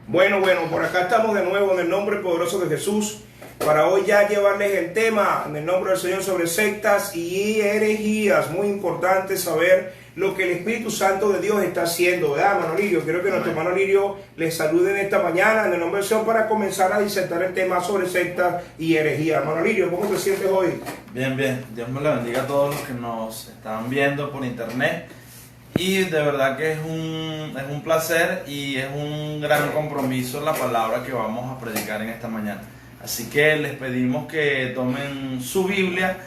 Bueno, por acá estamos de nuevo en el nombre poderoso de Jesús para hoy ya llevarles el tema en el nombre del Señor sobre sectas y herejías. Muy importante saber lo que el Espíritu Santo de Dios está haciendo, ¿verdad, hermano Lirio? Quiero que nuestro hermano Lirio les salude en esta mañana en el nombre del Señor para comenzar a disertar el tema sobre sectas y herejías. Hermano Lirio, ¿cómo te sientes hoy? Bien, Dios me lo bendiga a todos los que nos están viendo por internet. Y de verdad que es un placer y es un gran compromiso la palabra que vamos a predicar en esta mañana. Así que les pedimos que tomen su Biblia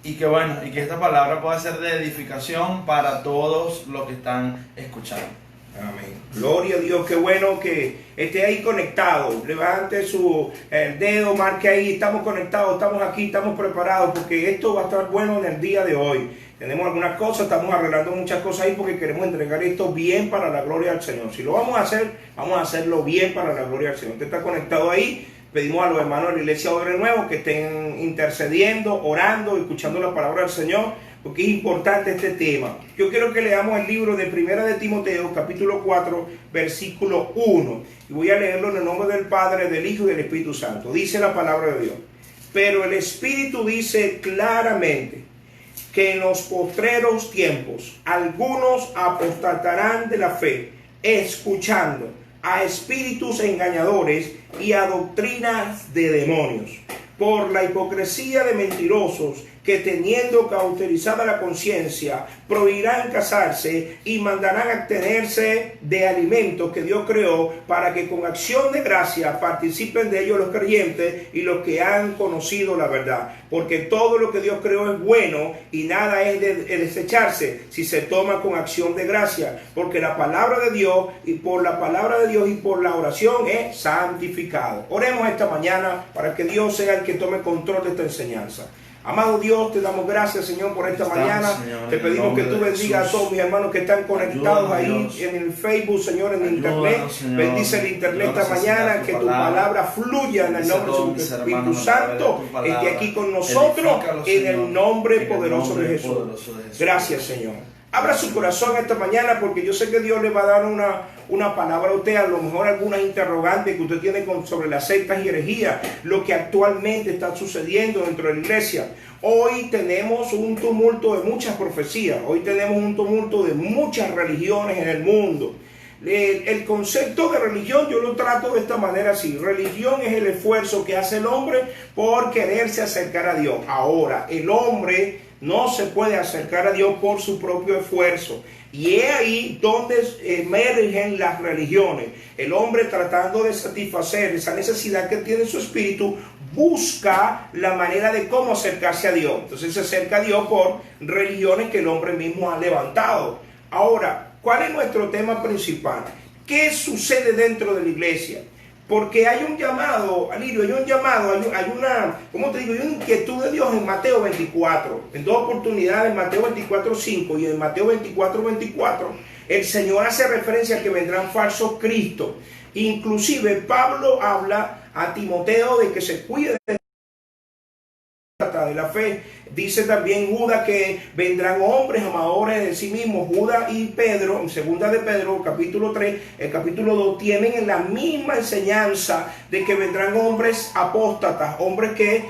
y que esta palabra pueda ser de edificación para todos los que están escuchando. Amén. Gloria a Dios, qué bueno que esté ahí conectado. Levante el dedo, marque ahí, estamos conectados, estamos aquí, estamos preparados, porque esto va a estar bueno en el día de hoy. Tenemos algunas cosas, estamos arreglando muchas cosas ahí porque queremos entregar esto bien para la gloria del Señor. Si lo vamos a hacer, vamos a hacerlo bien para la gloria del Señor. Usted está conectado ahí. Pedimos a los hermanos de la Iglesia Odre Nuevo que estén intercediendo, orando, escuchando la palabra del Señor, porque es importante este tema. Yo quiero que leamos el libro de Primera de Timoteo, capítulo 4, versículo 1. Y voy a leerlo en el nombre del Padre, del Hijo y del Espíritu Santo. Dice la palabra de Dios. Pero el Espíritu dice claramente que en los postreros tiempos algunos apostatarán de la fe, escuchando a espíritus engañadores y a doctrinas de demonios, por la hipocresía de mentirosos que, teniendo cauterizada la conciencia, prohibirán casarse y mandarán abstenerse de alimentos que Dios creó, para que con acción de gracia participen de ellos los creyentes y los que han conocido la verdad. Porque todo lo que Dios creó es bueno y nada es de desecharse si se toma con acción de gracia, porque la palabra de Dios y por la palabra de Dios y por la oración es santificado. Oremos esta mañana para que Dios sea el que tome control de esta enseñanza. Amado Dios, te damos gracias, Señor, por esta mañana. Señor, te pedimos que tú bendigas a todos mis hermanos que están conectados ahí en el Facebook, Señor, en internet. Señor. Bendice el internet esta mañana, que tu palabra fluya en el nombre de tu Espíritu Santo. Esté aquí con nosotros en el nombre poderoso de Jesús. Gracias, Señor. Abra su corazón esta mañana, porque yo sé que Dios le va a dar una palabra a usted, a lo mejor algunas interrogantes que usted tiene sobre las sectas y herejías, lo que actualmente está sucediendo dentro de la iglesia. Hoy tenemos un tumulto de muchas profecías, hoy tenemos un tumulto de muchas religiones en el mundo. El concepto de religión yo lo trato de esta manera así. Religión es el esfuerzo que hace el hombre por quererse acercar a Dios. Ahora, el hombre no se puede acercar a Dios por su propio esfuerzo. Y es ahí donde emergen las religiones. El hombre, tratando de satisfacer esa necesidad que tiene su espíritu, busca la manera de cómo acercarse a Dios. Entonces se acerca a Dios por religiones que el hombre mismo ha levantado. Ahora, ¿cuál es nuestro tema principal? ¿Qué sucede dentro de la iglesia? Porque hay un llamado, Alirio, hay una inquietud de Dios en Mateo 24. En dos oportunidades, en Mateo 24:5 y en Mateo 24:24, el Señor hace referencia a que vendrán falsos cristos. Inclusive Pablo habla a Timoteo de que se cuide de la fe. Dice también Judas que vendrán hombres amadores de sí mismos. Judas y Pedro, en segunda de Pedro, capítulo 3, el capítulo 2, tienen la misma enseñanza de que vendrán hombres apóstatas, hombres que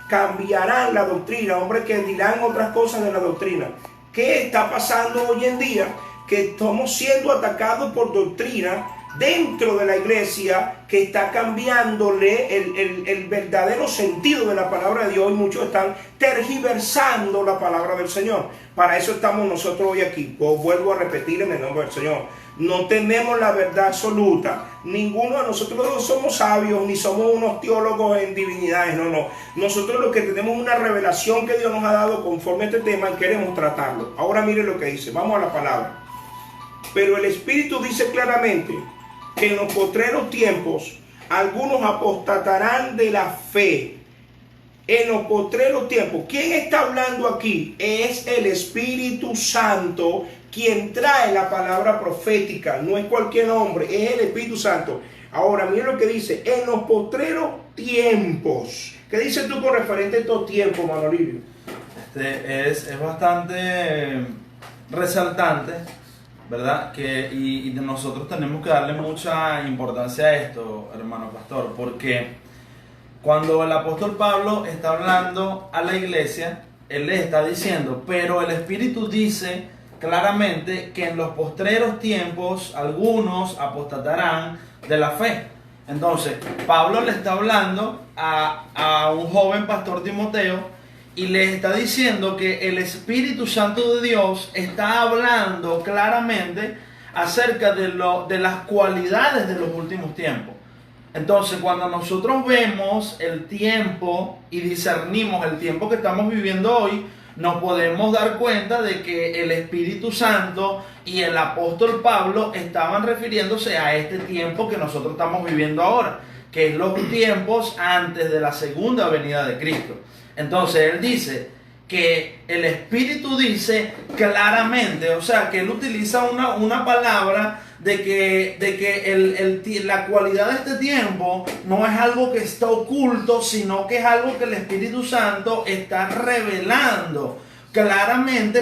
cambiarán la doctrina, hombres que dirán otras cosas de la doctrina. ¿Qué está pasando hoy en día? Que estamos siendo atacados por doctrina dentro de la iglesia, que está cambiándole el verdadero sentido de la palabra de Dios, y muchos están tergiversando la palabra del Señor. Para eso estamos nosotros hoy aquí. Vuelvo a repetir en el nombre del Señor. No tenemos la verdad absoluta. Ninguno de nosotros no somos sabios, ni somos unos teólogos en divinidades. No. Nosotros lo que tenemos es una revelación que Dios nos ha dado conforme a este tema y queremos tratarlo. Ahora mire lo que dice. Vamos a la palabra. Pero el Espíritu dice claramente que en los postreros tiempos algunos apostatarán de la fe. En los postreros tiempos, ¿quién está hablando aquí? Es el Espíritu Santo quien trae la palabra profética. No es cualquier hombre, es el Espíritu Santo. Ahora, miren lo que dice: en los postreros tiempos. ¿Qué dices tú con referente a estos tiempos, Manolillo? Es bastante resaltante, ¿verdad? Y nosotros tenemos que darle mucha importancia a esto, hermano pastor, porque cuando el apóstol Pablo está hablando a la iglesia, él les está diciendo, pero el Espíritu dice claramente que en los postreros tiempos algunos apostatarán de la fe. Entonces, Pablo le está hablando a un joven pastor Timoteo y le está diciendo que el Espíritu Santo de Dios está hablando claramente acerca de las cualidades de los últimos tiempos. Entonces, cuando nosotros vemos el tiempo y discernimos el tiempo que estamos viviendo hoy, nos podemos dar cuenta de que el Espíritu Santo y el apóstol Pablo estaban refiriéndose a este tiempo que nosotros estamos viviendo ahora, que es los tiempos antes de la segunda venida de Cristo. Entonces él dice que el Espíritu dice claramente, o sea, que él utiliza una palabra de que la cualidad de este tiempo no es algo que está oculto, sino que es algo que el Espíritu Santo está revelando claramente.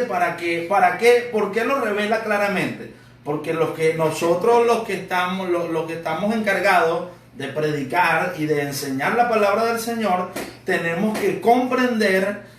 ¿Por qué lo revela claramente? Porque los que estamos encargados de predicar y de enseñar la palabra del Señor, tenemos que comprender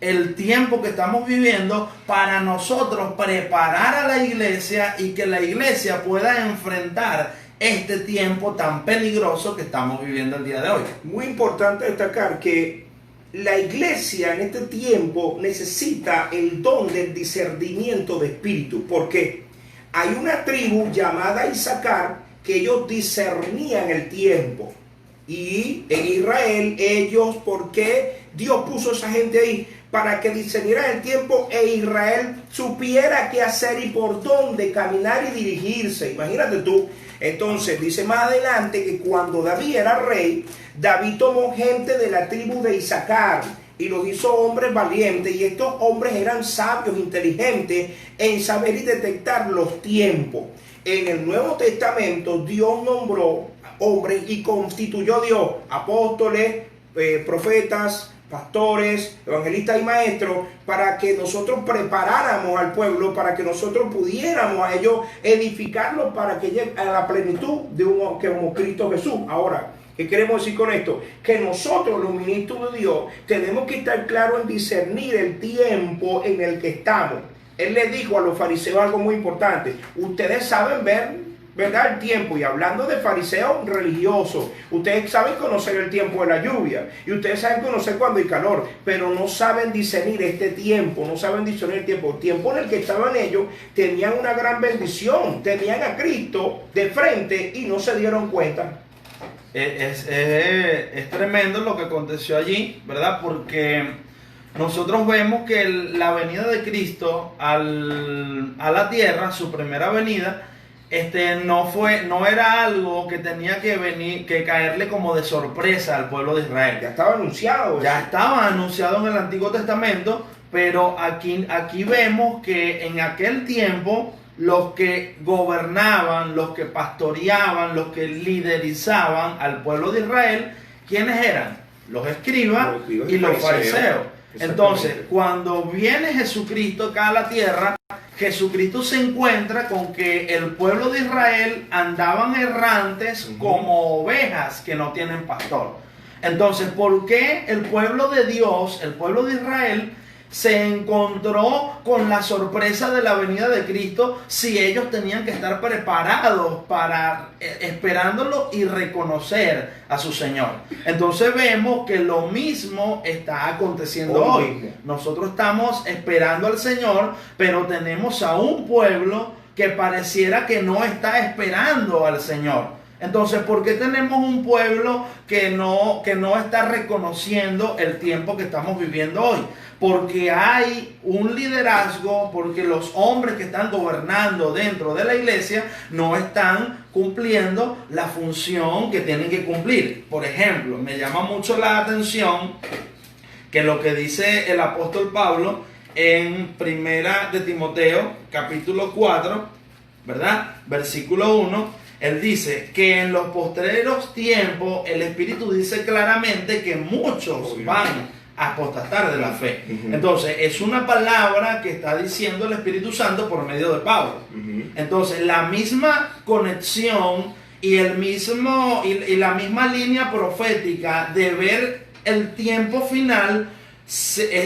el tiempo que estamos viviendo para nosotros preparar a la iglesia y que la iglesia pueda enfrentar este tiempo tan peligroso que estamos viviendo el día de hoy. Muy importante destacar que la iglesia en este tiempo necesita el don del discernimiento de espíritu. ¿Por qué? Hay una tribu llamada Isaacar que ellos discernían el tiempo. Y en Israel, ¿por qué Dios puso a esa gente ahí? Para que discerniera el tiempo e Israel supiera qué hacer y por dónde caminar y dirigirse. Imagínate tú. Entonces dice más adelante que cuando David era rey, David tomó gente de la tribu de Isaacar y los hizo hombres valientes, y estos hombres eran sabios, inteligentes en saber y detectar los tiempos. En el Nuevo Testamento Dios nombró hombres y constituyó Dios apóstoles, profetas, pastores, evangelistas y maestros, para que nosotros preparáramos al pueblo, para que nosotros pudiéramos a ellos edificarlos para que lleguen a la plenitud de como Cristo Jesús. Ahora, ¿qué queremos decir con esto? Que nosotros, los ministros de Dios, tenemos que estar claros en discernir el tiempo en el que estamos. Él le dijo a los fariseos algo muy importante: ustedes saben ver, ¿verdad?, el tiempo. Y hablando de fariseos religiosos, ustedes saben conocer el tiempo de la lluvia y ustedes saben conocer cuando hay calor, pero no saben discernir este tiempo, no saben discernir el tiempo. El tiempo en el que estaban ellos tenían una gran bendición, tenían a Cristo de frente y no se dieron cuenta. Es tremendo lo que aconteció allí, ¿verdad? Porque nosotros vemos que la venida de Cristo a la tierra, su primera venida, no era algo que tenía que caerle como de sorpresa al pueblo de Israel. Ya estaba anunciado. Ya estaba anunciado en el Antiguo Testamento, pero aquí vemos que en aquel tiempo los que gobernaban, los que pastoreaban, los que liderizaban al pueblo de Israel, ¿quiénes eran? Los escribas y los fariseos. Entonces, cuando viene Jesucristo acá a la tierra, Jesucristo se encuentra con que el pueblo de Israel andaban errantes como ovejas que no tienen pastor. Entonces, ¿por qué el pueblo de Dios, el pueblo de Israel, se encontró con la sorpresa de la venida de Cristo si ellos tenían que estar preparados para esperándolo y reconocer a su Señor? Entonces vemos que lo mismo está aconteciendo hoy. Nosotros estamos esperando al Señor, pero tenemos a un pueblo que pareciera que no está esperando al Señor. Entonces, ¿por qué tenemos un pueblo que no está reconociendo el tiempo que estamos viviendo hoy? Porque hay un liderazgo, porque los hombres que están gobernando dentro de la iglesia no están cumpliendo la función que tienen que cumplir. Por ejemplo, me llama mucho la atención que lo que dice el apóstol Pablo en Primera de Timoteo, capítulo 4, ¿verdad? Versículo 1. Él dice que en los postreros tiempos el Espíritu dice claramente que muchos van apostatar de la fe. Entonces, es una palabra que está diciendo el Espíritu Santo por medio de Pablo. Entonces, la misma conexión y la misma línea profética de ver el tiempo final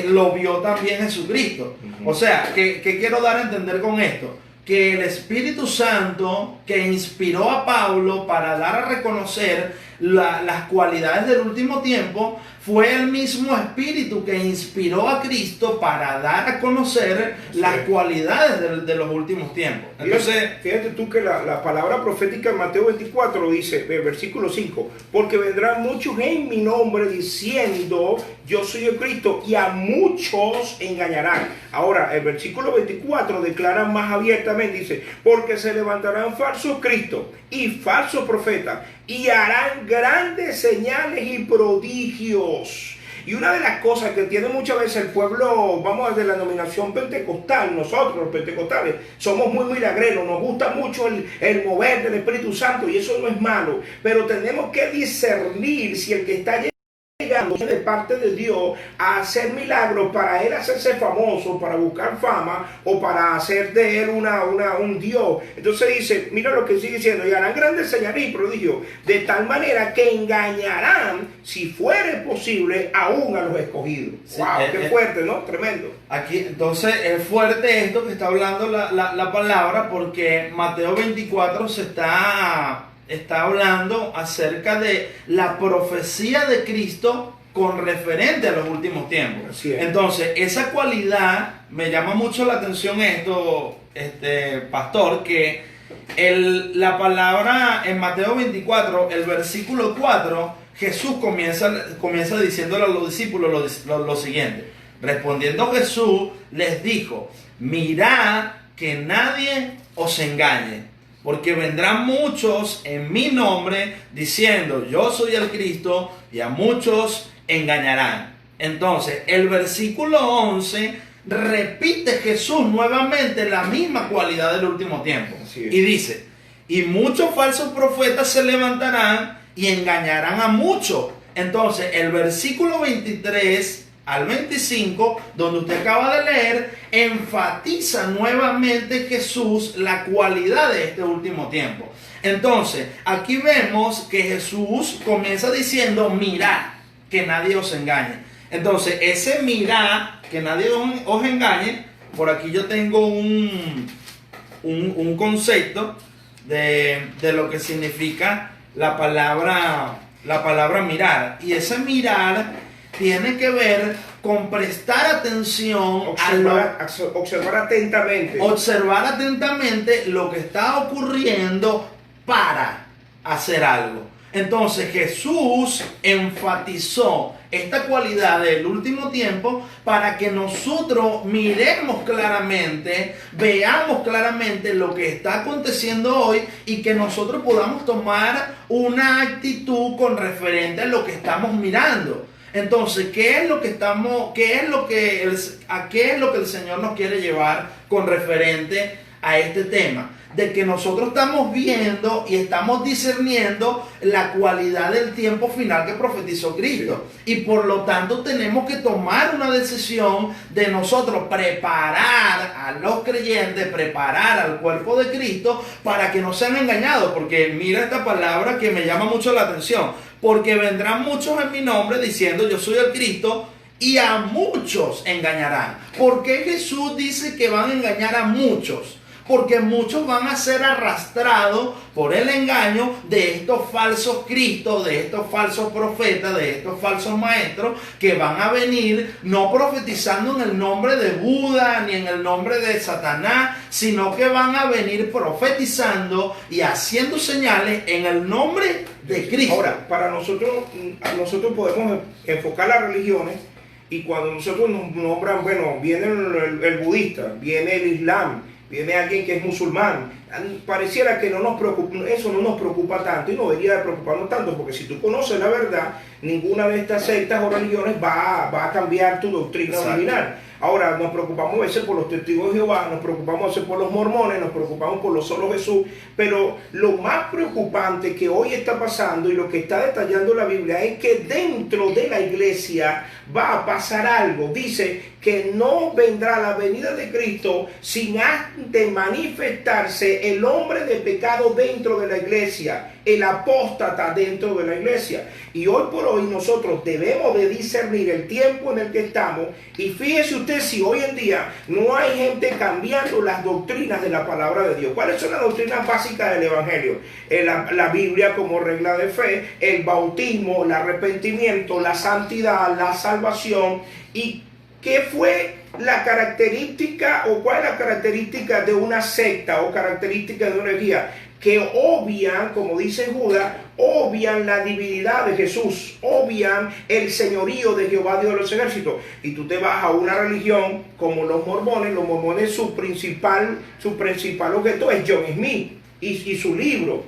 lo vio también Jesucristo. O sea, ¿qué quiero dar a entender con esto? Que el Espíritu Santo que inspiró a Pablo para dar a reconocer las cualidades del último tiempo fue el mismo Espíritu que inspiró a Cristo para dar a conocer las cualidades de los últimos tiempos. Entonces, fíjate tú que la palabra profética en Mateo 24 dice, versículo 5, porque vendrán muchos en mi nombre diciendo, yo soy el Cristo, y a muchos engañarán. Ahora, el versículo 24 declara más abiertamente, dice, porque se levantarán falsos cristos y falsos profetas, y harán grandes señales y prodigios. Y una de las cosas que tiene muchas veces el pueblo, vamos a de la denominación pentecostal, nosotros los pentecostales, somos muy milagreros, nos gusta mucho el mover del Espíritu Santo, y eso no es malo, pero tenemos que discernir si el que está llegando de parte de Dios a hacer milagros para él hacerse famoso, para buscar fama o para hacer de él un Dios. Entonces dice, mira lo que sigue diciendo, y harán grandes señales y prodigios, de tal manera que engañarán, si fuere posible, aún a los escogidos. Sí, ¡Wow! ¡Qué fuerte!, ¿no? Tremendo. Aquí, entonces, es fuerte esto que está hablando la palabra, porque Mateo 24 se está hablando acerca de la profecía de Cristo con referente a los últimos tiempos. Así es. Entonces, esa cualidad, me llama mucho la atención esto, pastor, que la palabra en Mateo 24, el versículo 4, Jesús comienza diciéndole a los discípulos lo siguiente. Respondiendo Jesús, les dijo, mirad que nadie os engañe, porque vendrán muchos en mi nombre diciendo, yo soy el Cristo, y a muchos engañarán. Entonces, el versículo 11 repite Jesús nuevamente la misma cualidad del último tiempo. Y dice, y muchos falsos profetas se levantarán y engañarán a muchos. Entonces, el versículo 23 al 25, donde usted acaba de leer, enfatiza nuevamente Jesús la cualidad de este último tiempo. Entonces, aquí vemos que Jesús comienza diciendo, mirad, que nadie os engañe. Entonces, ese mirad, que nadie os engañe, por aquí yo tengo un concepto de lo que significa la palabra mirar. Y ese mirar tiene que ver con prestar atención, observar atentamente. Observar atentamente lo que está ocurriendo para hacer algo. Entonces Jesús enfatizó esta cualidad del último tiempo para que nosotros miremos claramente, veamos claramente lo que está aconteciendo hoy y que nosotros podamos tomar una actitud con referente a lo que estamos mirando. Entonces, ¿qué es lo que el Señor nos quiere llevar con referente a este tema? De que nosotros estamos viendo y estamos discerniendo la cualidad del tiempo final que profetizó Cristo. Sí. Y por lo tanto tenemos que tomar una decisión de nosotros preparar a los creyentes, preparar al cuerpo de Cristo para que no sean engañados. Porque mira esta palabra que me llama mucho la atención. Porque vendrán muchos en mi nombre diciendo yo soy el Cristo, y a muchos engañarán. ¿Por qué Jesús dice que van a engañar a muchos? Porque muchos van a ser arrastrados por el engaño de estos falsos cristos, de estos falsos profetas, de estos falsos maestros que van a venir no profetizando en el nombre de Buda ni en el nombre de Satanás, sino que van a venir profetizando y haciendo señales en el nombre de Cristo. Ahora, para nosotros podemos enfocar las religiones, y cuando nosotros nos nombran, bueno, viene el budista, viene el islam, viene alguien que es musulmán, pareciera que no nos preocupa, eso no nos preocupa tanto y no debería de preocuparnos tanto, porque si tú conoces la verdad, ninguna de estas sectas o religiones va a cambiar tu doctrina original. Ahora nos preocupamos a veces por los testigos de Jehová, nos preocupamos a veces por los mormones, nos preocupamos por los solo Jesús, pero lo más preocupante que hoy está pasando y lo que está detallando la Biblia es que dentro de la iglesia va a pasar algo. Dice que no vendrá la venida de Cristo sin antes manifestarse el hombre de pecado dentro de la iglesia, el apóstata dentro de la iglesia. Y hoy por hoy nosotros debemos de discernir el tiempo en el que estamos. Y fíjese usted si hoy en día no hay gente cambiando las doctrinas de la palabra de Dios. ¿Cuáles son las doctrinas básicas del evangelio? La Biblia como regla de fe, el bautismo, el arrepentimiento, la santidad, la salvación. ¿Y qué fue la característica o cuál es la característica de una secta o característica de una herejía? Que obvian, como dice Judas, obvian la divinidad de Jesús, obvian el señorío de Jehová Dios de los ejércitos. Y tú te vas a una religión como los mormones su principal objeto es John Smith y su libro.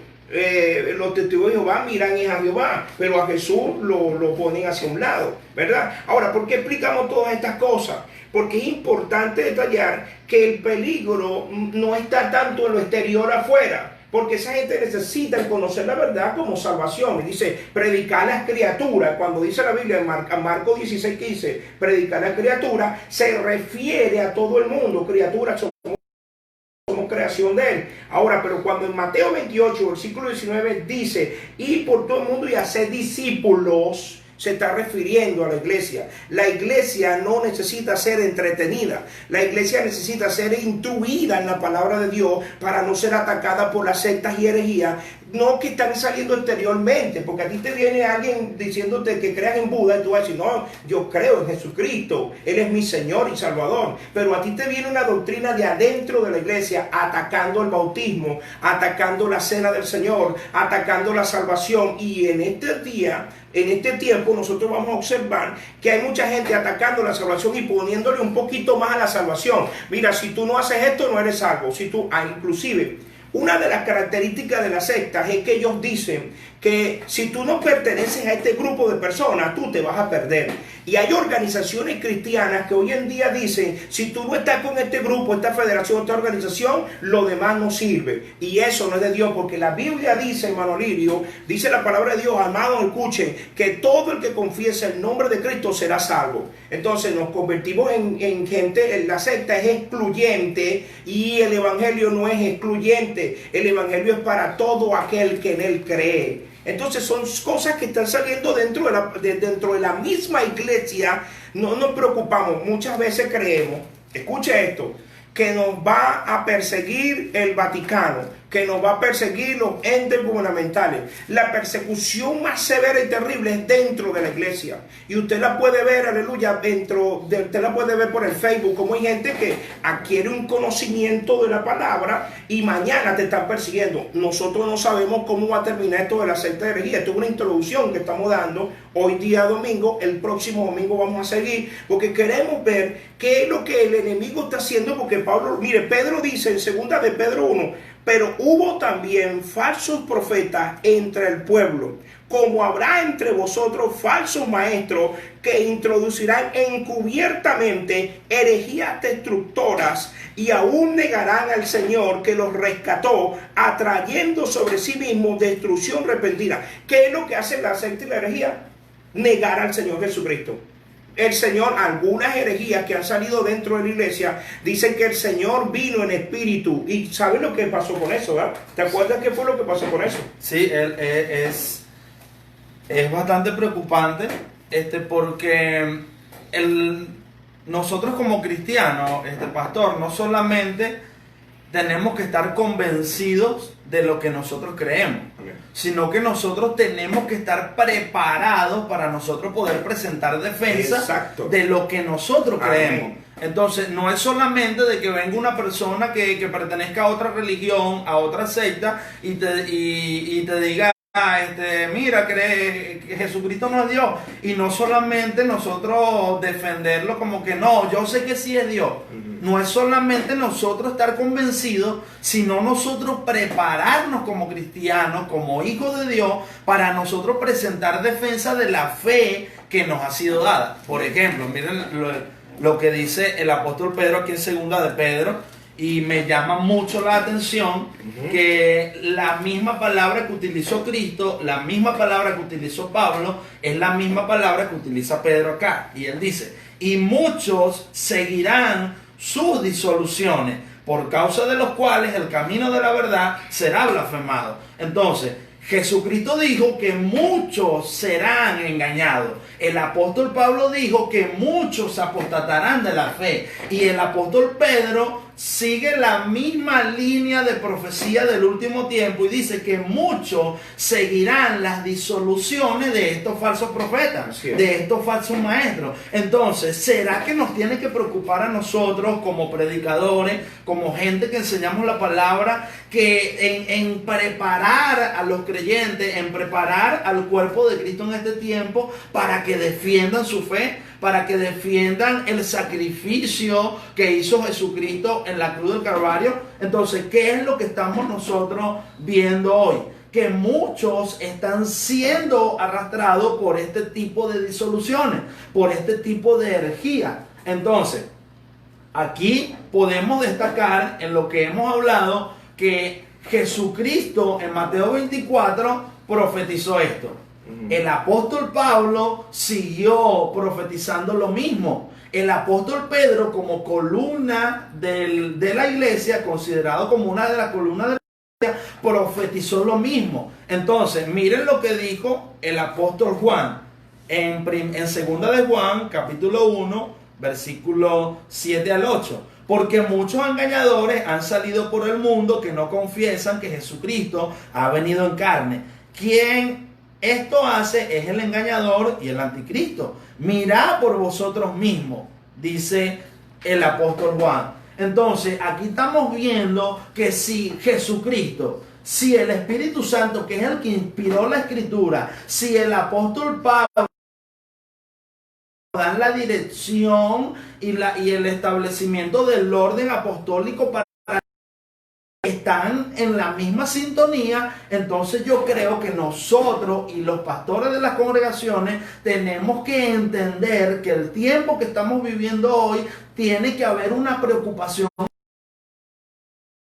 Los testigos de Jehová miran a Jehová, pero a Jesús lo ponen hacia un lado, ¿verdad? Ahora, ¿por qué explicamos todas estas cosas? Porque es importante detallar que el peligro no está tanto en lo exterior afuera, porque esa gente necesita conocer la verdad como salvación. Y dice, predicar a las criaturas. Cuando dice la Biblia en Marcos 16:15, predicar a las criaturas, se refiere a todo el mundo. Criaturas somos creación de Él. Ahora, pero cuando en Mateo 28, versículo 19 dice, y por todo el mundo y hacer discípulos, se está refiriendo a la iglesia. La iglesia no necesita ser entretenida. La iglesia necesita ser instruida en la palabra de Dios para no ser atacada por las sectas y herejías. No que están saliendo exteriormente, porque a ti te viene alguien diciéndote que creas en Buda y tú vas a decir, no, yo creo en Jesucristo, Él es mi Señor y Salvador. Pero a ti te viene una doctrina de adentro de la iglesia atacando el bautismo, atacando la cena del Señor, atacando la salvación. Y en este tiempo nosotros vamos a observar que hay mucha gente atacando la salvación y poniéndole un poquito más a la salvación. Mira, si tú no haces esto no eres salvo. Inclusive una de las características de las sectas es que ellos dicen que si tú no perteneces a este grupo de personas, tú te vas a perder. Y hay organizaciones cristianas que hoy en día dicen, si tú no estás con este grupo, esta federación, esta organización, lo demás no sirve. Y eso no es de Dios, porque la Biblia dice, hermano Lirio, dice la palabra de Dios, amados, escuchen, que todo el que confiese el nombre de Cristo será salvo. Entonces nos convertimos en gente, la secta es excluyente y el evangelio no es excluyente. El evangelio es para todo aquel que en él cree. Entonces son cosas que están saliendo dentro de la misma iglesia. No nos preocupamos, muchas veces creemos, escuche esto, que nos va a perseguir el Vaticano, que nos va a perseguir los entes gubernamentales. La persecución más severa y terrible es dentro de la iglesia. Y usted la puede ver, aleluya, usted la puede ver por el Facebook, como hay gente que adquiere un conocimiento de la palabra y mañana te están persiguiendo. Nosotros no sabemos cómo va a terminar esto de la secta de herejía. Esto es una introducción que estamos dando hoy día domingo. El próximo domingo vamos a seguir, porque queremos ver qué es lo que el enemigo está haciendo, porque Pedro dice en 2 de Pedro 1, pero hubo también falsos profetas entre el pueblo, como habrá entre vosotros falsos maestros que introducirán encubiertamente herejías destructoras y aún negarán al Señor que los rescató, atrayendo sobre sí mismos destrucción repentina. ¿Qué es lo que hace la secta y la herejía? Negar al Señor Jesucristo. El Señor, algunas herejías que han salido dentro de la iglesia, dicen que el Señor vino en espíritu. ¿Y sabes lo que pasó con eso? ¿Verdad? ¿Te acuerdas qué fue lo que pasó con eso? Sí, es bastante preocupante, porque nosotros como cristianos, pastor, no solamente tenemos que estar convencidos de lo que nosotros creemos, sino que nosotros tenemos que estar preparados para nosotros poder presentar defensa. Exacto. De lo que nosotros creemos. Entonces no es solamente de que venga una persona que pertenezca a otra religión, a otra secta y te diga, mira, cree que Jesucristo no es Dios, y no solamente nosotros defenderlo como que no, yo sé que sí es Dios. No es solamente nosotros estar convencidos, sino nosotros prepararnos como cristianos, como hijos de Dios, para nosotros presentar defensa de la fe que nos ha sido dada. Por ejemplo, miren lo que dice el apóstol Pedro aquí en segunda de Pedro, y me llama mucho la atención que la misma palabra que utilizó Cristo, la misma palabra que utilizó Pablo, es la misma palabra que utiliza Pedro acá. Y él dice, y muchos seguirán sus disoluciones, por causa de los cuales el camino de la verdad será blasfemado. Entonces, Jesucristo dijo que muchos serán engañados. El apóstol Pablo dijo que muchos apostatarán de la fe. Y el apóstol Pedro sigue la misma línea de profecía del último tiempo y dice que muchos seguirán las disoluciones de estos falsos profetas, de estos falsos maestros. Entonces, ¿será que nos tiene que preocupar a nosotros como predicadores, como gente que enseñamos la palabra, que en preparar a los creyentes, en preparar al cuerpo de Cristo en este tiempo para que defiendan su fe, para que defiendan el sacrificio que hizo Jesucristo en la cruz del Calvario? Entonces, ¿qué es lo que estamos nosotros viendo hoy? Que muchos están siendo arrastrados por este tipo de disoluciones, por este tipo de herejía. Entonces, aquí podemos destacar en lo que hemos hablado que Jesucristo en Mateo 24 profetizó esto. El apóstol Pablo siguió profetizando lo mismo. El apóstol Pedro, como columna de la iglesia, considerado como una de las columnas de la iglesia, profetizó lo mismo. Entonces, miren lo que dijo el apóstol Juan en segunda de Juan, capítulo 1, versículo 7 al 8. Porque muchos engañadores han salido por el mundo que no confiesan que Jesucristo ha venido en carne. ¿Quién esto hace? Es el engañador y el anticristo. Mirad por vosotros mismos, dice el apóstol Juan. Entonces, aquí estamos viendo que si Jesucristo, si el Espíritu Santo, que es el que inspiró la Escritura, si el apóstol Pablo dan la dirección y el establecimiento del orden apostólico para están en la misma sintonía, entonces yo creo que nosotros y los pastores de las congregaciones tenemos que entender que el tiempo que estamos viviendo hoy tiene que haber una preocupación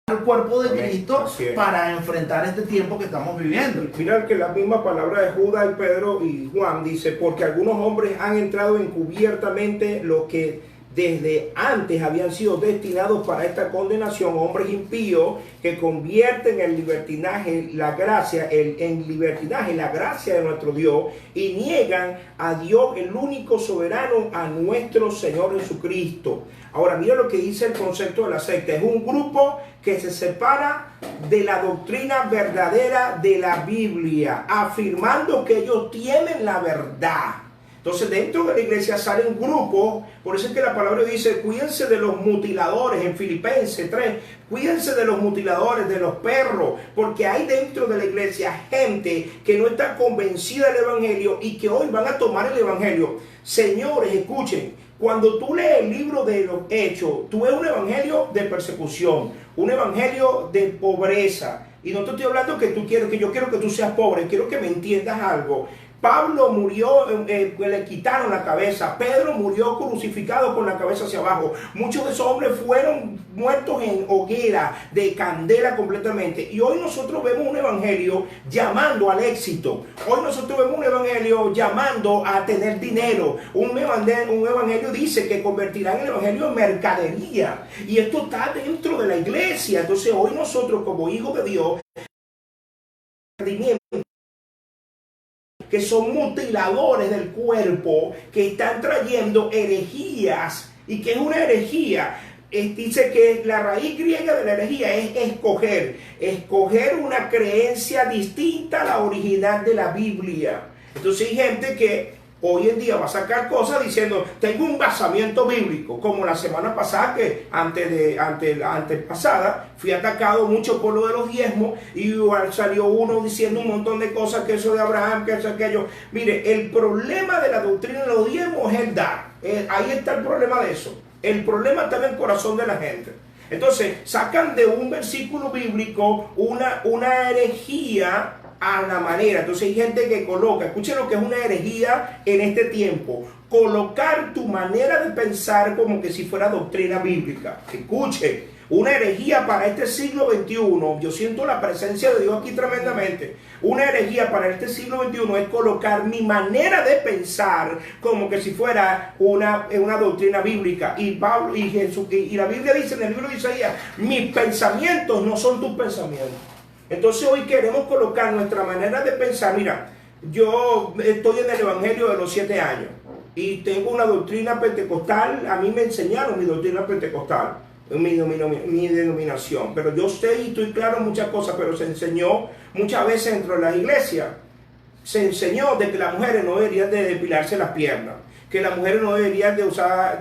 al cuerpo de Cristo para enfrentar este tiempo que estamos viviendo. Mira que la misma palabra de Judas y Pedro y Juan dice, porque algunos hombres han entrado encubiertamente lo que desde antes habían sido destinados para esta condenación, hombres impíos que convierten en libertinaje la gracia, en libertinaje la gracia de nuestro Dios y niegan a Dios, el único soberano, a nuestro Señor Jesucristo. Ahora mira lo que dice el concepto de la secta. Es un grupo que se separa de la doctrina verdadera de la Biblia, afirmando que ellos tienen la verdad. Entonces dentro de la iglesia salen grupos, por eso es que la palabra dice, cuídense de los mutiladores en Filipenses 3, cuídense de los mutiladores, de los perros, porque hay dentro de la iglesia gente que no está convencida del evangelio y que hoy van a tomar el evangelio. Señores, escuchen, cuando tú lees el libro de los Hechos, tú ves un evangelio de persecución, un evangelio de pobreza, y no te estoy hablando que yo quiero que tú seas pobre, quiero que me entiendas algo. Pablo murió, le quitaron la cabeza. Pedro murió crucificado con la cabeza hacia abajo. Muchos de esos hombres fueron muertos en hoguera, de candela completamente. Y hoy nosotros vemos un evangelio llamando al éxito. Hoy nosotros vemos un evangelio llamando a tener dinero. Un evangelio dice que convertirán el evangelio en mercadería. Y esto está dentro de la iglesia. Entonces hoy nosotros como hijos de Dios, que son mutiladores del cuerpo, que están trayendo herejías. ¿Y qué es una herejía? Dice que la raíz griega de la herejía es escoger una creencia distinta a la original de la Biblia. Entonces hay gente que hoy en día va a sacar cosas diciendo, tengo un basamiento bíblico, como la semana pasada, que antes pasada, fui atacado mucho por lo de los diezmos, y salió uno diciendo un montón de cosas, que eso de Abraham, que eso, aquello. Mire, el problema de la doctrina de los diezmos es el dar. Ahí está el problema de eso. El problema está en el corazón de la gente. Entonces, sacan de un versículo bíblico una herejía a la manera. Entonces hay gente que coloca, escuchen lo que es una herejía en este tiempo: colocar tu manera de pensar como que si fuera doctrina bíblica. Escuche, una herejía para este siglo XXI, yo siento la presencia de Dios aquí tremendamente. Una herejía para este siglo XXI es colocar mi manera de pensar como que si fuera una doctrina bíblica. Y Pablo y Jesús, y la Biblia dice en el libro de Isaías, mis pensamientos no son tus pensamientos. Entonces hoy queremos colocar nuestra manera de pensar. Mira, yo estoy en el Evangelio de los 7 años y tengo una doctrina pentecostal. A mí me enseñaron mi doctrina pentecostal, mi denominación, pero yo sé y estoy claro en muchas cosas, pero se enseñó muchas veces dentro de las iglesias, se enseñó de que las mujeres no deberían de depilarse las piernas, que las mujeres no deberían de usar,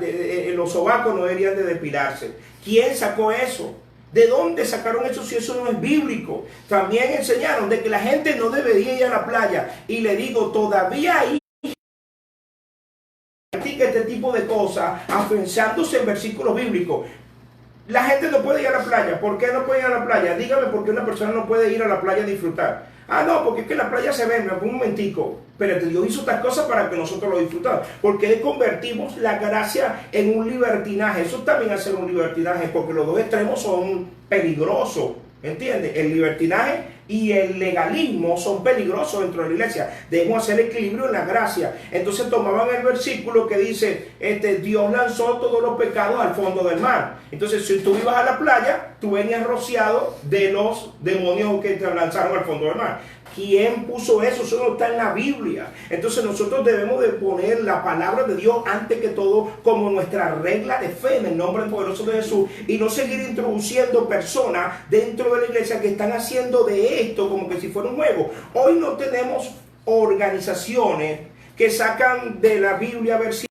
los sobacos no deberían de depilarse. ¿Quién sacó eso? ¿De dónde sacaron eso si eso no es bíblico? También enseñaron de que la gente no debería ir a la playa, y le digo, todavía hay este tipo de cosas, afianzándose en versículos bíblicos. La gente no puede ir a la playa. ¿Por qué no puede ir a la playa? Dígame por qué una persona no puede ir a la playa a disfrutar. Ah, no, porque es que la playa se ve. Un momentico. Pero Dios hizo estas cosas para que nosotros lo disfrutamos. Porque convertimos la gracia en un libertinaje. Eso también hace un libertinaje, porque los dos extremos son peligrosos. ¿Entiendes? El libertinaje y el legalismo son peligrosos dentro de la iglesia. Debemos hacer equilibrio en la gracia. Entonces tomaban el versículo que dice, Dios lanzó todos los pecados al fondo del mar. Entonces si tú ibas a la playa, tú venías rociado de los demonios que te lanzaron al fondo del mar. ¿Quién puso eso? Eso no está en la Biblia. Entonces nosotros debemos de poner la palabra de Dios antes que todo como nuestra regla de fe en el nombre poderoso de Jesús, y no seguir introduciendo personas dentro de la iglesia que están haciendo de esto como que si fuera un juego. Hoy no tenemos organizaciones que sacan de la Biblia versículos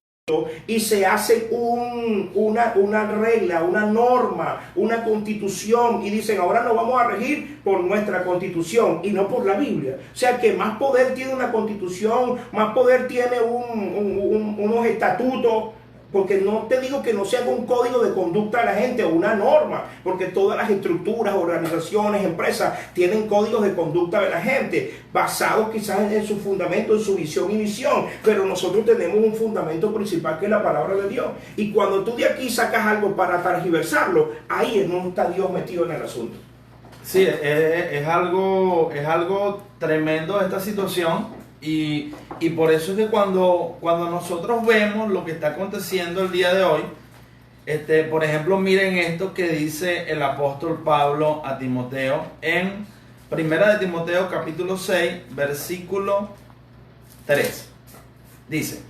y se hace una regla, una norma, una constitución, y dicen ahora nos vamos a regir por nuestra constitución y no por la Biblia. O sea que más poder tiene una constitución, más poder tiene unos estatutos, porque no te digo que no sea un código de conducta de la gente o una norma, porque todas las estructuras, organizaciones, empresas tienen códigos de conducta de la gente, basados quizás en su fundamento, en su visión y misión, pero nosotros tenemos un fundamento principal que es la palabra de Dios. Y cuando tú de aquí sacas algo para tergiversarlo, ahí no está Dios metido en el asunto. Sí, es algo tremendo esta situación. Y por eso es que cuando nosotros vemos lo que está aconteciendo el día de hoy, por ejemplo, miren esto que dice el apóstol Pablo a Timoteo en 1 de Timoteo capítulo 6, versículo 3. Dice: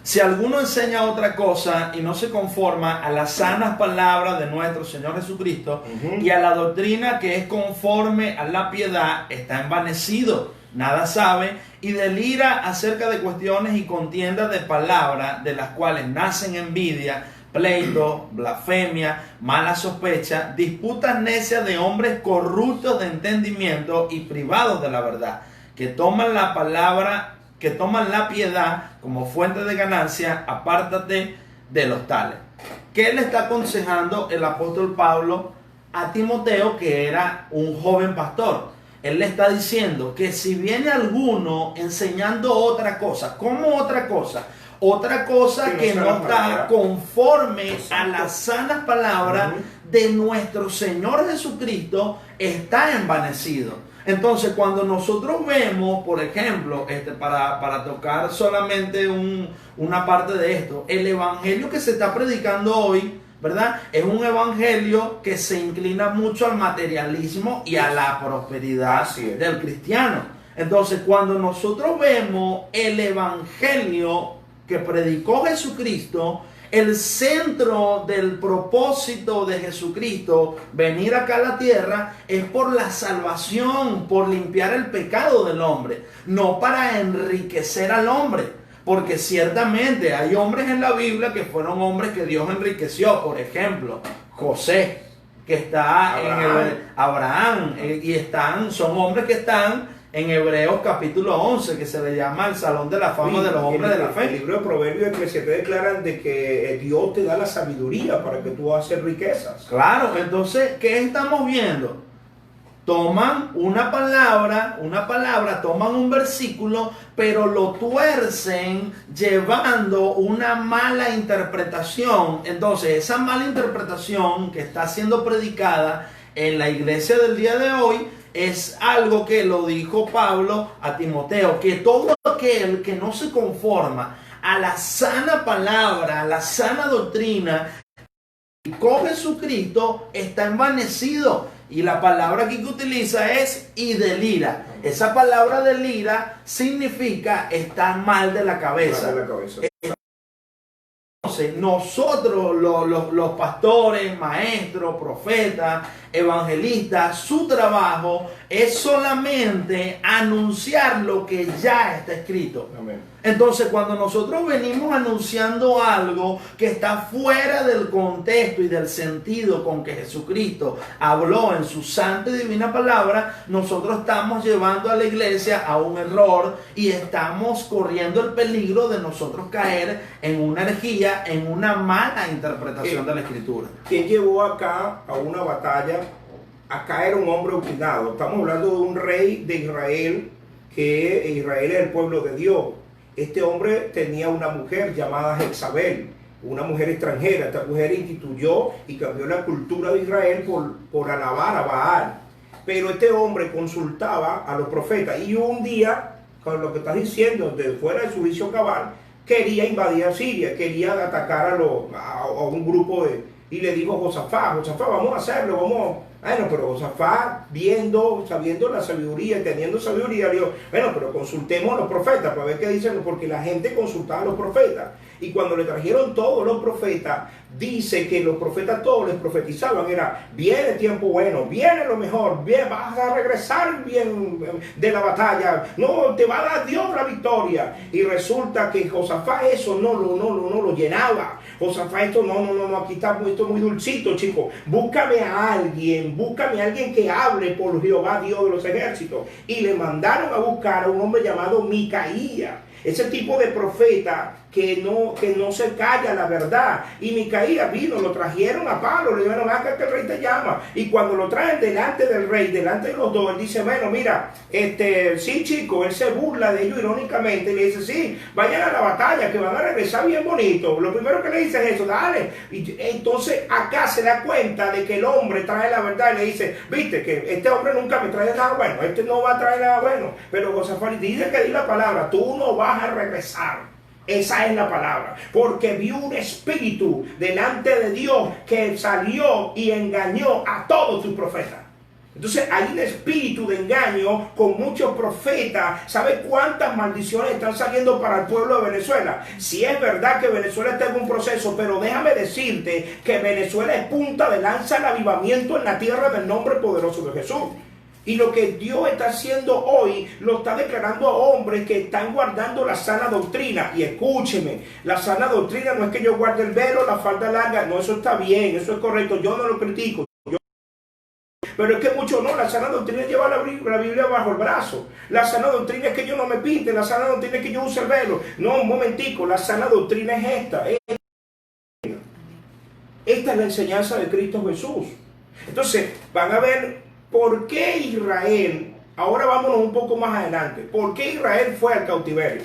si alguno enseña otra cosa y no se conforma a las sanas palabras de nuestro Señor Jesucristo y a la doctrina que es conforme a la piedad, está envanecido, nada sabe y delira acerca de cuestiones y contiendas de palabras, de las cuales nacen envidia, pleito, blasfemia, mala sospecha, disputas necias de hombres corruptos de entendimiento y privados de la verdad, que toman la piedad como fuente de ganancia. Apártate de los tales. ¿Qué le está aconsejando el apóstol Pablo a Timoteo, que era un joven pastor? Él le está diciendo que si viene alguno enseñando otra cosa, ¿cómo otra cosa? Otra cosa que no está conforme a las sanas palabras de nuestro Señor Jesucristo, está envanecido. Entonces, cuando nosotros vemos, por ejemplo, para tocar solamente una parte de esto, el evangelio que se está predicando hoy, ¿verdad? Es un evangelio que se inclina mucho al materialismo y a la prosperidad del cristiano. Entonces, cuando nosotros vemos el evangelio que predicó Jesucristo, el centro del propósito de Jesucristo venir acá a la tierra es por la salvación, por limpiar el pecado del hombre, no para enriquecer al hombre. Porque ciertamente hay hombres en la Biblia que fueron hombres que Dios enriqueció. Por ejemplo, José, que está Abraham, son hombres que están en Hebreos capítulo 11, que se le llama el Salón de la Fama de los hombres de la fe. El libro de Proverbios y Eclesiastés declaran de que Dios te da la sabiduría para que tú hagas riquezas. Claro, entonces, ¿qué estamos viendo? toman una palabra, toman un versículo, pero lo tuercen llevando una mala interpretación. Entonces, esa mala interpretación que está siendo predicada en la iglesia del día de hoy es algo que lo dijo Pablo a Timoteo, que todo aquel que no se conforma a la sana palabra, a la sana doctrina, y con Jesucristo, está envanecido. Y la palabra aquí que utiliza es y delira. Esa palabra delira significa estar mal de la cabeza. Mal de la cabeza. Entonces, nosotros los pastores, maestros, profetas, evangelistas, su trabajo es solamente anunciar lo que ya está escrito. Amén. Entonces, cuando nosotros venimos anunciando algo que está fuera del contexto y del sentido con que Jesucristo habló en su santa y divina palabra, nosotros estamos llevando a la iglesia a un error y estamos corriendo el peligro de nosotros caer en una herejía, en una mala interpretación de la Escritura. ¿Quién llevó acá a una batalla? Acá era un hombre obstinado. Estamos hablando de un rey de Israel, que Israel es el pueblo de Dios. Este hombre tenía una mujer llamada Jezabel, una mujer extranjera. Esta mujer instituyó y cambió la cultura de Israel por alabar a Baal. Pero este hombre consultaba a los profetas y un día, con lo que estás diciendo, de fuera de su juicio cabal, quería invadir a Siria, quería atacar a un grupo y le dijo a Josafat, vamos a hacerlo, vamos. Bueno, pero Josafat, sabiendo la sabiduría, teniendo sabiduría, dijo, bueno, pero consultemos a los profetas para ver qué dicen, porque la gente consultaba a los profetas. Y cuando le trajeron todos los profetas, dice que los profetas todos les profetizaban, viene tiempo bueno, viene lo mejor, bien, vas a regresar bien de la batalla, no, te va a dar Dios la victoria. Y resulta que Josafat eso no lo llenaba. Josafat esto no, aquí está esto muy dulcito, chicos. Búscame a alguien que hable por Jehová, Dios de los ejércitos. Y le mandaron a buscar a un hombre llamado Micaías. Ese tipo de profeta que no se calla la verdad. Y Micaías vino, lo trajeron a Pablo, le dijeron, acá que el rey te llama. Y cuando lo traen delante del rey, delante de los dos, él dice, bueno, mira, sí, chico, él se burla de ellos irónicamente, y le dice, sí, vayan a la batalla, que van a regresar bien bonito. Lo primero que le dice es eso, dale. Y entonces acá se da cuenta de que el hombre trae la verdad y le dice, viste, que este hombre nunca me trae nada bueno, este no va a traer nada bueno. Pero Josafat dice que di la palabra, tú no vas a regresar. Esa es la palabra, porque vio un espíritu delante de Dios que salió y engañó a todos sus profetas. Entonces hay un espíritu de engaño con muchos profetas. ¿Sabe cuántas maldiciones están saliendo para el pueblo de Venezuela? Si es verdad que Venezuela está en un proceso, pero déjame decirte que Venezuela es punta de lanza el avivamiento en la tierra del nombre poderoso de Jesús. Y lo que Dios está haciendo hoy, lo está declarando a hombres que están guardando la sana doctrina. Y escúcheme, la sana doctrina no es que yo guarde el velo, la falda larga. No, eso está bien, eso es correcto. Yo no lo critico. Pero es que muchos no, la sana doctrina lleva la Biblia bajo el brazo. La sana doctrina es que yo no me pinte, la sana doctrina es que yo use el velo. No, un momentico, la sana doctrina es esta. Esta es la enseñanza de Cristo Jesús. Entonces, van a ver por qué Israel, ahora vámonos un poco más adelante, por qué Israel fue al cautiverio.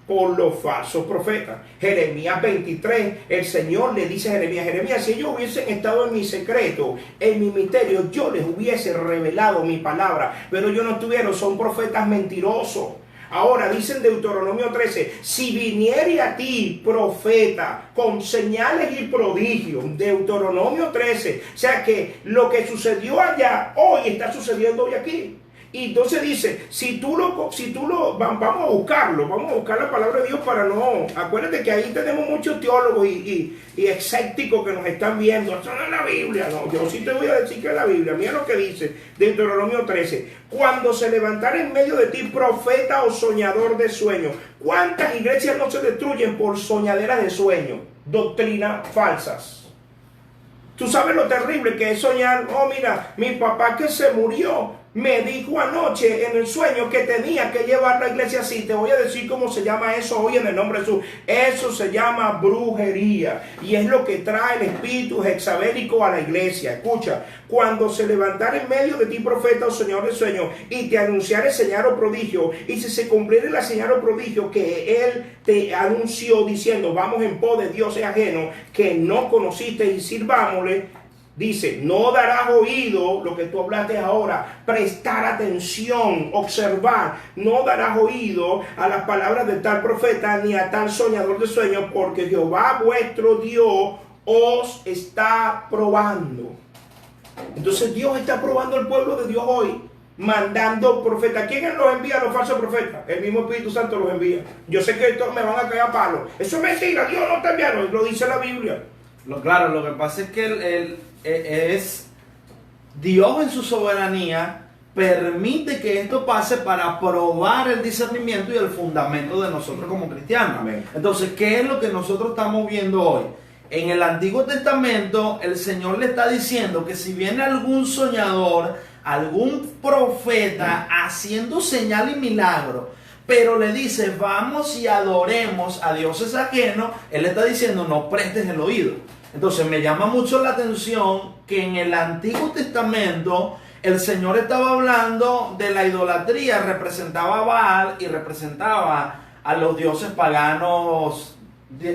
Por los falsos profetas. Jeremías 23, el Señor le dice a Jeremías, si ellos hubiesen estado en mi secreto, en mi misterio, yo les hubiese revelado mi palabra, pero ellos no estuvieron, son profetas mentirosos. Ahora dicen Deuteronomio 13, si viniere a ti profeta con señales y prodigios, Deuteronomio 13, o sea que lo que sucedió allá, hoy está sucediendo hoy aquí. Y entonces dice, vamos a buscarlo, vamos a buscar la palabra de Dios para no, acuérdate que ahí tenemos muchos teólogos y escépticos que nos están viendo, eso no es la Biblia, no, yo sí te voy a decir que es la Biblia, mira lo que dice Deuteronomio 13, cuando se levantara en medio de ti profeta o soñador de sueños. ¿Cuántas iglesias no se destruyen por soñaderas de sueño? Doctrinas falsas. Tú sabes lo terrible que es soñar, oh mira, mi papá que se murió, me dijo anoche en el sueño que tenía que llevar la iglesia así. Te voy a decir cómo se llama eso hoy en el nombre de Jesús. Eso se llama brujería. Y es lo que trae el espíritu jezabélico a la iglesia. Escucha, cuando se levantara en medio de ti profeta o señor de sueño y te anunciare señal o prodigio, y si se cumpliere la señal o prodigio que él te anunció diciendo, vamos en pos de dioses ajenos que no conociste y sirvámosle, dice, no darás oído, lo que tú hablaste ahora, prestar atención, observar, no darás oído a las palabras de tal profeta ni a tal soñador de sueños, porque Jehová vuestro Dios os está probando. Entonces Dios está probando al pueblo de Dios hoy, mandando profetas. ¿Quién los envía a los falsos profetas? El mismo Espíritu Santo los envía. Yo sé que estos me van a caer a palo. Eso es mentira, Dios no está enviando, lo dice la Biblia. Claro, lo que pasa es que es Dios en su soberanía permite que esto pase para probar el discernimiento y el fundamento de nosotros como cristianos. Amén. Entonces, ¿qué es lo que nosotros estamos viendo hoy? En el Antiguo Testamento, el Señor le está diciendo que si viene algún soñador, algún profeta haciendo señal y milagro, pero le dice, vamos y adoremos a dioses ajenos, Él está diciendo, no prestes el oído. Entonces me llama mucho la atención que en el Antiguo Testamento el Señor estaba hablando de la idolatría, representaba a Baal y representaba a los dioses paganos,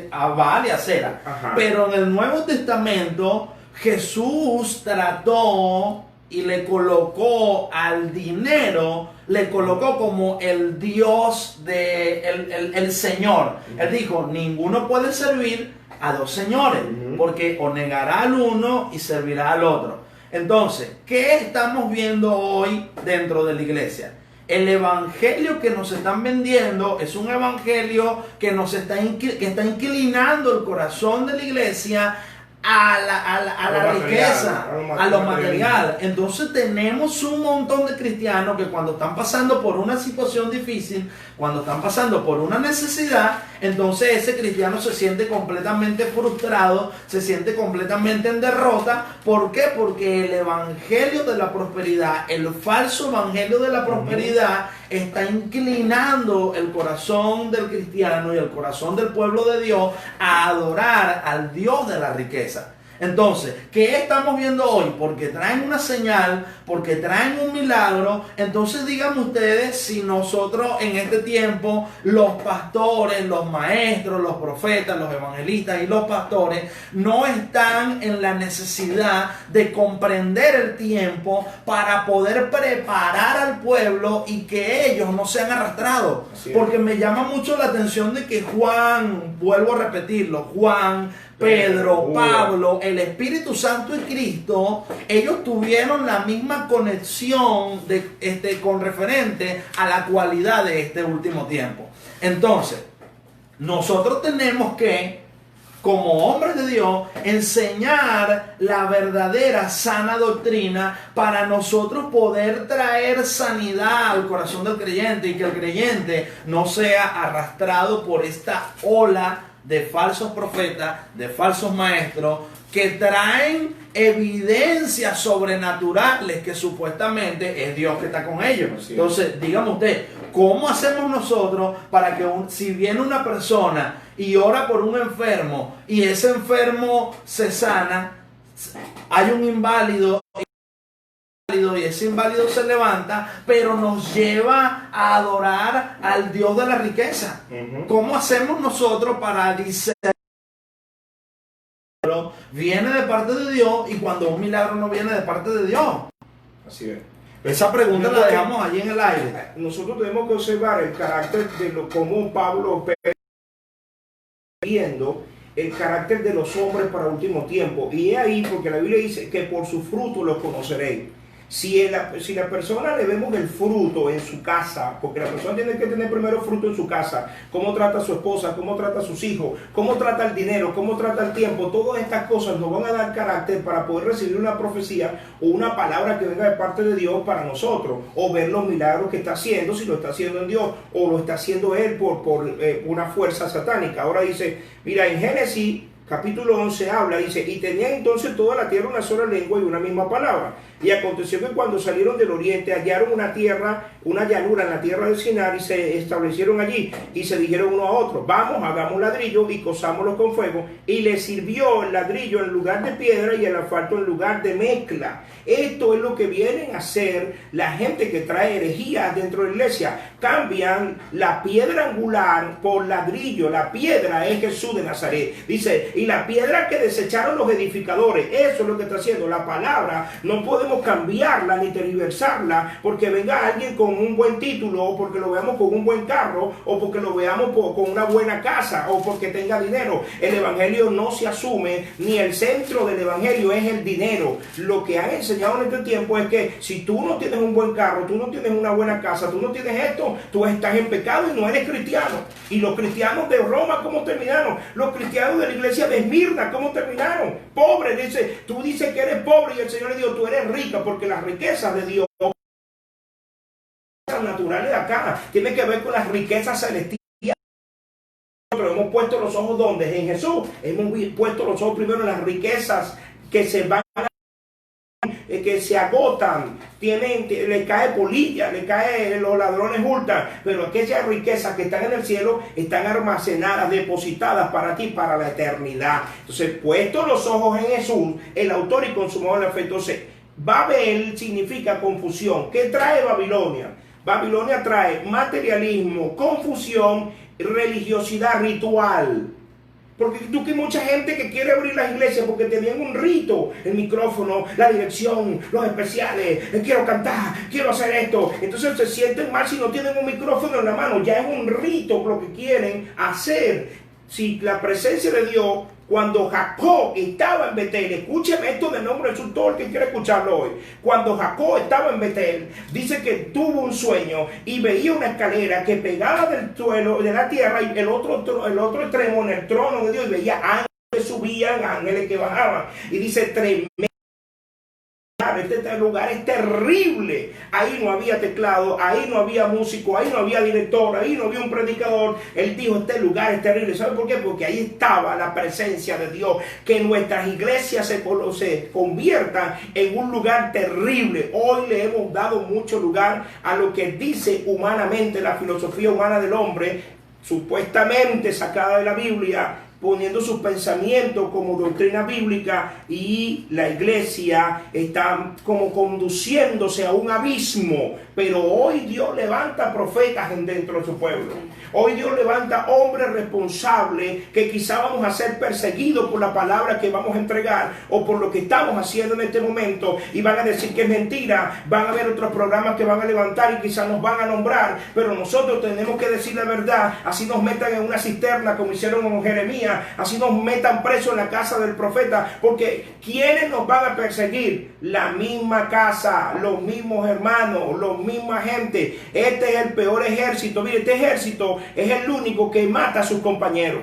a Baal y a Acera. Ajá. Pero en el Nuevo Testamento Jesús trató y le colocó al dinero, le colocó como el Dios el Señor. Él dijo, ninguno puede servir a dos señores, porque o negará al uno y servirá al otro. Entonces, ¿qué estamos viendo hoy dentro de la iglesia? El evangelio que nos están vendiendo es un evangelio que está inclinando el corazón de la iglesia a la riqueza, a lo material. Entonces tenemos un montón de cristianos que cuando están pasando por una situación difícil, cuando están pasando por una necesidad, entonces ese cristiano se siente completamente frustrado, se siente completamente en derrota. ¿Por qué? Porque el evangelio de la prosperidad, el falso evangelio de la prosperidad, está inclinando el corazón del cristiano y el corazón del pueblo de Dios a adorar al Dios de la riqueza. Entonces, ¿qué estamos viendo hoy? Porque traen una señal, porque traen un milagro. Entonces díganme ustedes si nosotros en este tiempo, los pastores, los maestros, los profetas, los evangelistas y los pastores no están en la necesidad de comprender el tiempo para poder preparar al pueblo y que ellos no sean arrastrados. Porque me llama mucho la atención de que Juan, vuelvo a repetirlo, Juan, Pedro, Pablo, el Espíritu Santo y Cristo, ellos tuvieron la misma conexión con referente a la cualidad de este último tiempo. Entonces, nosotros tenemos que, como hombres de Dios, enseñar la verdadera sana doctrina para nosotros poder traer sanidad al corazón del creyente y que el creyente no sea arrastrado por esta ola de falsos profetas, de falsos maestros, que traen evidencias sobrenaturales que supuestamente es Dios que está con ellos. Entonces, dígame usted, ¿cómo hacemos nosotros para que si viene una persona y ora por un enfermo y ese enfermo se sana, hay un inválido y ese inválido se levanta, pero nos lleva a adorar al Dios de la riqueza? ¿Cómo hacemos nosotros para discernir? Viene de parte de Dios y cuando un milagro no viene de parte de Dios. Así es. Esa pregunta la dejamos allí en el aire. Nosotros tenemos que observar el carácter de lo como Pablo viendo el carácter de los hombres para último tiempo. Y es ahí porque la Biblia dice que por su fruto los conoceréis. Si la persona le vemos el fruto en su casa, porque la persona tiene que tener primero fruto en su casa, cómo trata a su esposa, cómo trata a sus hijos, cómo trata el dinero, cómo trata el tiempo, todas estas cosas nos van a dar carácter para poder recibir una profecía o una palabra que venga de parte de Dios para nosotros, o ver los milagros que está haciendo, si lo está haciendo en Dios o lo está haciendo Él por una fuerza satánica. Ahora dice, mira, en Génesis capítulo 11 habla, dice, y tenía entonces toda la tierra una sola lengua y una misma palabra. Y aconteció que cuando salieron del oriente hallaron una tierra, una llanura en la tierra de Sinar y se establecieron allí y se dijeron uno a otro, vamos, hagamos ladrillo y cosámoslo con fuego. Y les sirvió el ladrillo en lugar de piedra y el asfalto en lugar de mezcla. Esto es lo que vienen a hacer la gente que trae herejías dentro de la iglesia. Cambian la piedra angular por ladrillo. La piedra es Jesús de Nazaret. Dice, y la piedra que desecharon los edificadores. Eso es lo que está haciendo la palabra. No podemos cambiarla ni tergiversarla porque venga alguien con un buen título, o porque lo veamos con un buen carro, o porque lo veamos con una buena casa, o porque tenga dinero. El evangelio no se asume, ni el centro del evangelio es el dinero. Lo que han enseñado en este tiempo es que si tú no tienes un buen carro, tú no tienes una buena casa, tú no tienes esto, tú estás en pecado y no eres cristiano. Y los cristianos de Roma, ¿cómo terminaron? Los cristianos de la iglesia de Esmirna, ¿cómo terminaron? Pobres, dice, tú dices que eres pobre y el Señor le dijo, tú eres rica, porque las riquezas de Dios naturales de acá tienen que ver con las riquezas celestiales. Nosotros hemos puesto los ojos ¿dónde? En Jesús. Hemos puesto los ojos primero en las riquezas que se van que se agotan, le cae polilla, le cae, los ladrones hurtan, pero aquellas riquezas que están en el cielo están almacenadas, depositadas para ti, para la eternidad. Entonces, puestos los ojos en Jesús, el autor y consumador de la fe. Entonces, Babel significa confusión. ¿Qué trae Babilonia? Babilonia trae materialismo, confusión, religiosidad ritual. Porque tú que mucha gente que quiere abrir las iglesias porque tenían un rito, el micrófono, la dirección, los especiales, quiero cantar, quiero hacer esto. Entonces se sienten mal si no tienen un micrófono en la mano. Ya es un rito lo que quieren hacer. Si la presencia de Dios, cuando Jacob estaba en Betel, escúcheme esto del nombre de Jesús, todo el que quiere escucharlo hoy. Cuando Jacob estaba en Betel, dice que tuvo un sueño y veía una escalera que pegaba del suelo, de la tierra, y el otro extremo en el trono de Dios, y veía ángeles que subían, ángeles que bajaban. Y dice, tremendo. Este lugar es terrible. Ahí no había teclado, ahí no había músico, ahí no había director, ahí no había un predicador. Él dijo, este lugar es terrible. ¿Sabe por qué? Porque ahí estaba la presencia de Dios. Que nuestras iglesias se conviertan en un lugar terrible. Hoy le hemos dado mucho lugar a lo que dice humanamente la filosofía humana del hombre, supuestamente sacada de la Biblia, poniendo sus pensamientos como doctrina bíblica, y la iglesia está como conduciéndose a un abismo. Pero hoy Dios levanta profetas dentro de su pueblo. Hoy Dios levanta hombres responsables que quizá vamos a ser perseguidos por la palabra que vamos a entregar o por lo que estamos haciendo en este momento, y van a decir que es mentira. Van a haber otros programas que van a levantar y quizás nos van a nombrar, pero nosotros tenemos que decir la verdad. Así nos metan en una cisterna como hicieron con Jeremías, así nos metan presos en la casa del profeta, porque ¿quiénes nos van a perseguir? La misma casa, los mismos hermanos, los misma gente. Este es el peor ejército. Mire, este ejército es el único que mata a sus compañeros.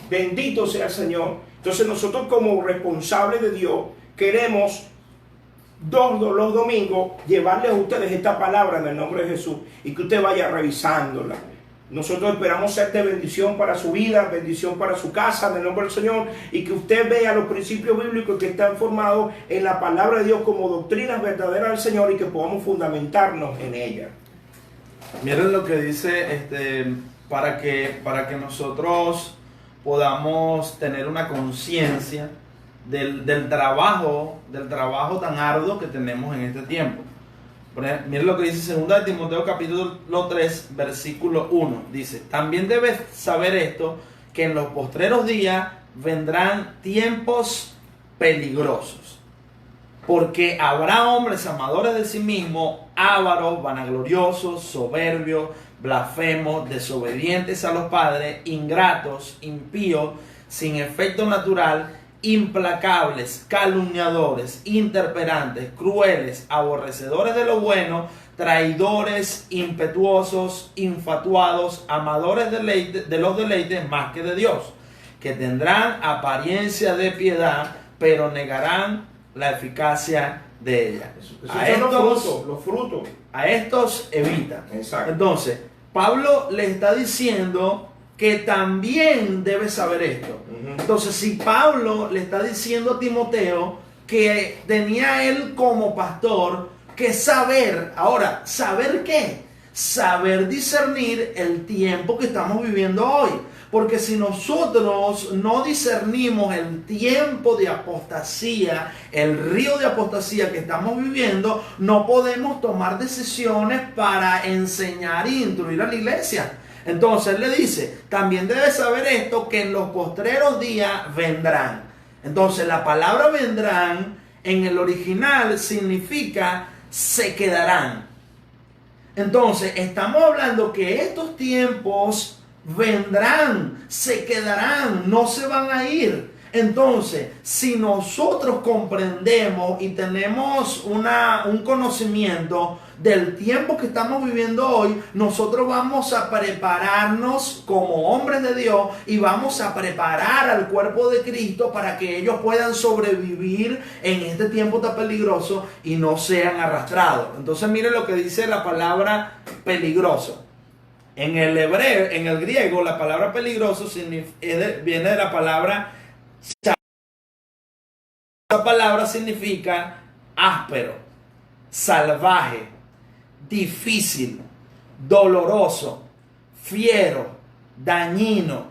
Bendito sea el Señor. Entonces nosotros, como responsables de Dios, queremos los domingos llevarles a ustedes esta palabra en el nombre de Jesús, y que usted vaya revisándola. Nosotros esperamos ser de bendición para su vida, bendición para su casa, en el nombre del Señor, y que usted vea los principios bíblicos que están formados en la palabra de Dios como doctrinas verdaderas del Señor, y que podamos fundamentarnos en ella. Miren lo que dice, para que nosotros podamos tener una conciencia del trabajo tan arduo que tenemos en este tiempo. Miren lo que dice 2 Timoteo capítulo 3 versículo 1. Dice, también debes saber esto, que en los postreros días vendrán tiempos peligrosos, porque habrá hombres amadores de sí mismos, ávaros, vanagloriosos, soberbios, blasfemos, desobedientes a los padres, ingratos, impíos, sin efecto natural, implacables, calumniadores, interperantes, crueles, aborrecedores de lo bueno, traidores, impetuosos, infatuados, amadores de los deleites más que de Dios, que tendrán apariencia de piedad, pero negarán la eficacia de ella. Los frutos. A estos evitan. Exacto. Entonces, Pablo le está diciendo que también debes saber esto. Entonces, si Pablo le está diciendo a Timoteo que tenía él como pastor que saber. Ahora, ¿saber qué? Saber discernir el tiempo que estamos viviendo hoy. Porque si nosotros no discernimos el tiempo de apostasía, el río de apostasía que estamos viviendo, no podemos tomar decisiones para enseñar y instruir a la iglesia. Entonces él le dice, también debes saber esto, que en los postreros días vendrán. Entonces la palabra vendrán en el original significa se quedarán. Entonces estamos hablando que estos tiempos vendrán, se quedarán, no se van a ir. Entonces, si nosotros comprendemos y tenemos un conocimiento del tiempo que estamos viviendo hoy, nosotros vamos a prepararnos como hombres de Dios y vamos a preparar al cuerpo de Cristo para que ellos puedan sobrevivir en este tiempo tan peligroso y no sean arrastrados. Entonces, miren lo que dice la palabra peligroso. En el hebreo, en el griego, la palabra peligroso viene de la palabra shah. Esa palabra significa áspero, salvaje, difícil, doloroso, fiero, dañino,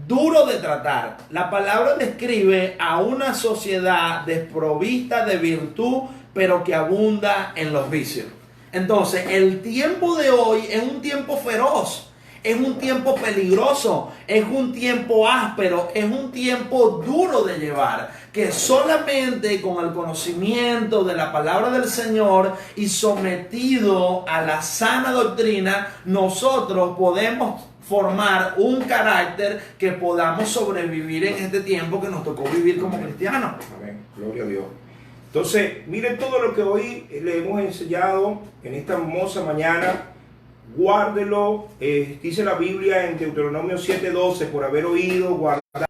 duro de tratar. La palabra describe a una sociedad desprovista de virtud, pero que abunda en los vicios. Entonces, el tiempo de hoy es un tiempo feroz, es un tiempo peligroso, es un tiempo áspero, es un tiempo duro de llevar, que solamente con el conocimiento de la palabra del Señor y sometido a la sana doctrina, nosotros podemos formar un carácter que podamos sobrevivir en este tiempo que nos tocó vivir como cristianos. Amén. Gloria a Dios. Entonces, miren todo lo que hoy le hemos enseñado en esta hermosa mañana. Guárdelo, dice la Biblia en Deuteronomio 7:12, por haber oído, guardar,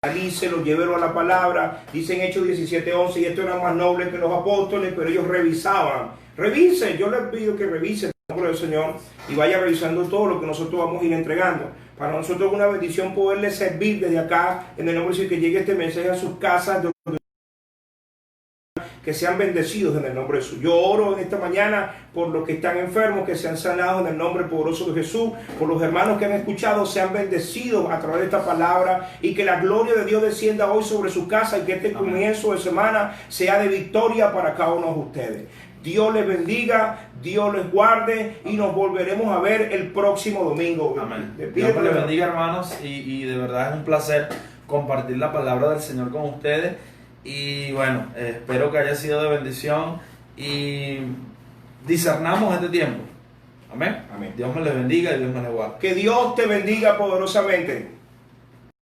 analícelo, llévelo a la palabra. Dice en Hechos 17:11, y esto era más noble que los apóstoles, pero ellos revisaban. Revisen, yo les pido que revisen el nombre del Señor y vaya revisando todo lo que nosotros vamos a ir entregando. Para nosotros es una bendición poderles servir desde acá, en el nombre de Dios, que llegue este mensaje a sus casas, que sean bendecidos en el nombre de Jesús. Yo oro en esta mañana por los que están enfermos, que sean sanados en el nombre poderoso de Jesús, por los hermanos que han escuchado, sean bendecidos a través de esta palabra, y que la gloria de Dios descienda hoy sobre su casa, y que este comienzo de semana sea de victoria para cada uno de ustedes. Dios les bendiga, Dios les guarde, y nos volveremos a ver el próximo domingo. Amén. Dios les bendiga, hermanos, y de verdad es un placer compartir la palabra del Señor con ustedes. Y bueno, espero que haya sido de bendición y discernamos este tiempo. Amén. Amén. Dios me les bendiga y Dios me les guarde. Que Dios te bendiga poderosamente.